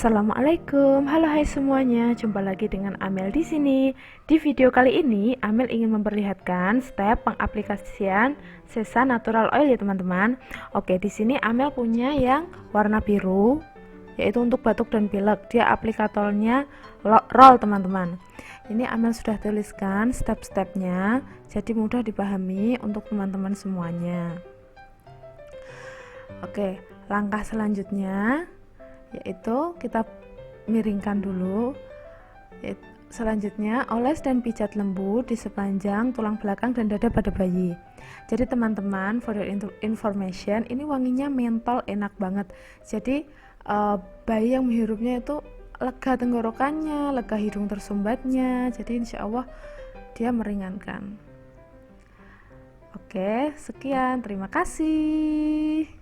Assalamualaikum, halo hai semuanya, jumpa lagi dengan Amel di sini. Di video kali ini, Amel ingin memperlihatkan step pengaplikasian Sesa Natural Oil ya teman-teman. Oke, di sini Amel punya yang warna biru, yaitu untuk batuk dan pilek. Dia aplikatornya roll teman-teman. Ini Amel sudah tuliskan step-stepnya, jadi mudah dipahami untuk teman-teman semuanya. Oke, langkah selanjutnya yaitu kita miringkan dulu. Selanjutnya oles dan pijat lembut di sepanjang tulang belakang dan dada pada bayi. Jadi teman-teman, for your information, ini wanginya mentol, enak banget. Jadi bayi yang menghirupnya itu lega tenggorokannya, lega hidung tersumbatnya, jadi insya Allah dia meringankan. Oke, sekian, terima kasih.